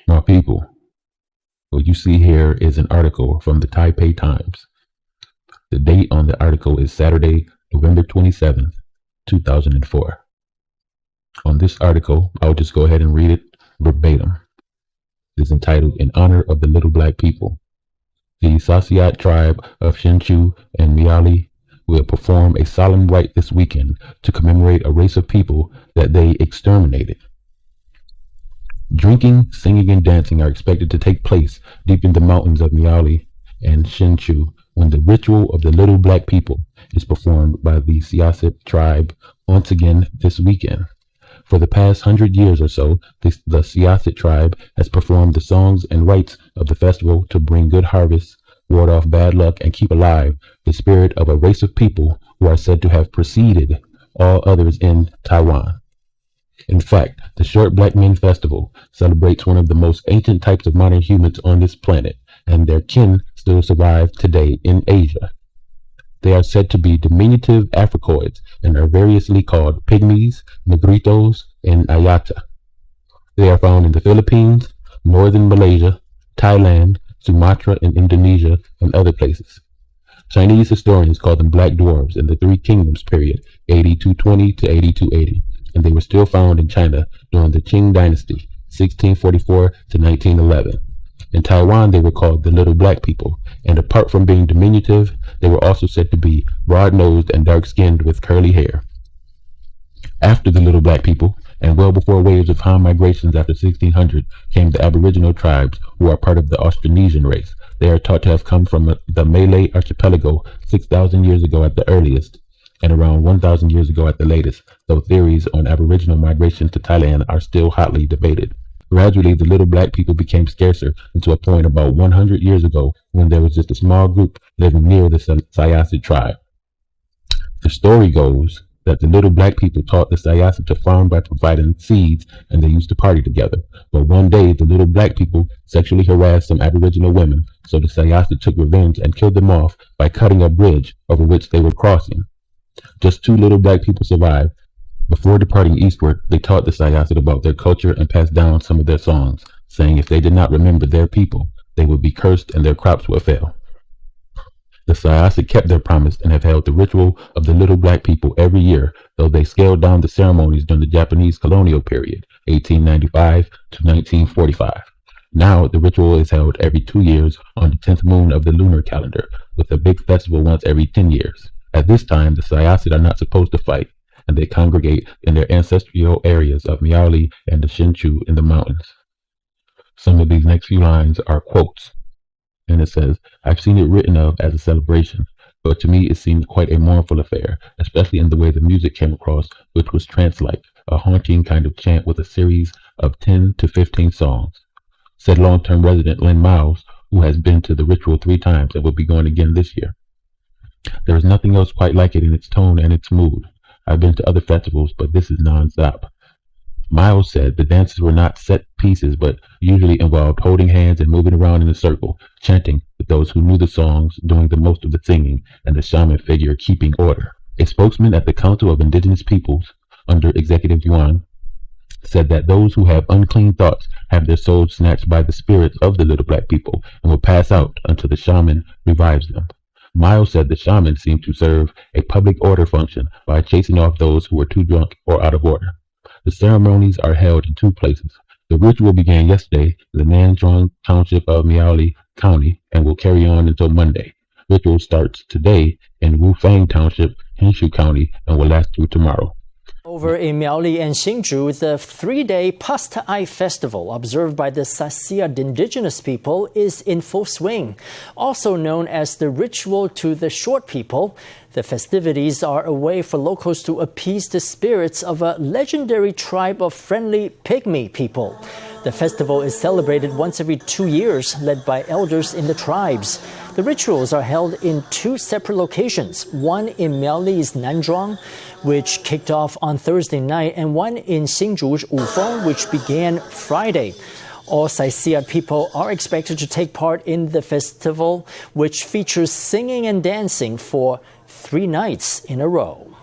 My people, what you see here is an article from the Taipei Times. The date on the article is Saturday, November 27th, 2004. On this article, I'll just go ahead and read it verbatim. It is entitled In Honor of the Little Black People. The Saciot tribe of Shenchu and Miali will perform a solemn rite this weekend to commemorate a race of people that they exterminated. Drinking, singing, and dancing are expected to take place deep in the mountains of Miali and Shenchu when the ritual of the little black people is performed by the Siaset tribe once again this weekend. For the past 100 years or so, the Siaset tribe has performed the songs and rites of the festival to bring good harvests, ward off bad luck, and keep alive the spirit of a race of people who are said to have preceded all others in Taiwan. In fact, the Short Black Men Festival celebrates one of the most ancient types of modern humans on this planet, and their kin still survive today in Asia. They are said to be diminutive Africoids and are variously called pygmies, negritos, and ayata. They are found in the Philippines, northern Malaysia, Thailand, Sumatra, and Indonesia, and other places. Chinese historians call them black dwarves in the Three Kingdoms period, 8220 to 8280, and they were still found in China during the Qing Dynasty, 1644 to 1911. In Taiwan, they were called the Little Black People, and apart from being diminutive, they were also said to be broad-nosed and dark-skinned with curly hair. After the Little Black People, and well before waves of Han migrations after 1600, came the Aboriginal tribes, who are part of the Austronesian race. They are thought to have come from the Malay archipelago 6,000 years ago at the earliest, and around 1,000 years ago at the latest, though theories on Aboriginal migration to Thailand are still hotly debated. Gradually, the little black people became scarcer until a point about 100 years ago when there was just a small group living near the Siaset tribe. The story goes that the little black people taught the Siaset to farm by providing seeds, and they used to party together. But one day, the little black people sexually harassed some Aboriginal women, so the Siaset took revenge and killed them off by cutting a bridge over which they were crossing. Just 2 little black people survived. Before departing eastward, they taught the Siaset about their culture and passed down some of their songs, saying if they did not remember their people, they would be cursed and their crops would fail. The Siaset kept their promise and have held the ritual of the little black people every year, though they scaled down the ceremonies during the Japanese colonial period, 1895 to 1945. Now, the ritual is held every 2 years on the 10th moon of the lunar calendar, with a big festival once every 10 years. At this time, the Siaset are not supposed to fight, and they congregate in their ancestral areas of Miaoli and the Shenchu in the mountains. Some of these next few lines are quotes, and it says, I've seen it written of as a celebration, but to me it seemed quite a mournful affair, especially in the way the music came across, which was trance-like, a haunting kind of chant with a series of 10 to 15 songs. Said long-term resident Lynn Miles, who has been to the ritual 3 times and will be going again this year. There is nothing else quite like it in its tone and its mood. I've been to other festivals, but this is non-stop. Miles said the dances were not set pieces, but usually involved holding hands and moving around in a circle, chanting with those who knew the songs doing the most of the singing, and the shaman figure keeping order. A spokesman at the Council of Indigenous Peoples, under Executive Yuan, said that those who have unclean thoughts have their souls snatched by the spirits of the little black people and will pass out until the shaman revives them. Miles said the shaman seemed to serve a public order function by chasing off those who were too drunk or out of order. The ceremonies are held in 2 places. The ritual began yesterday in the Nanzhuang Township of Miaoli County and will carry on until Monday. Ritual starts today in Wufang Township, Henshu County, and will last through tomorrow. Over in Miaoli and Hsinchu, the 3-day Pasta'ai festival observed by the Saciot indigenous people is in full swing. Also known as the ritual to the short people, the festivities are a way for locals to appease the spirits of a legendary tribe of friendly pygmy people. The festival is celebrated once every 2 years, led by elders in the tribes. The rituals are held in 2 separate locations, one in Miaoli's Nanzhuang, which kicked off on Thursday night, and one in Hsinchu's Wufeng, which began Friday. All Saciot people are expected to take part in the festival, which features singing and dancing for 3 nights in a row.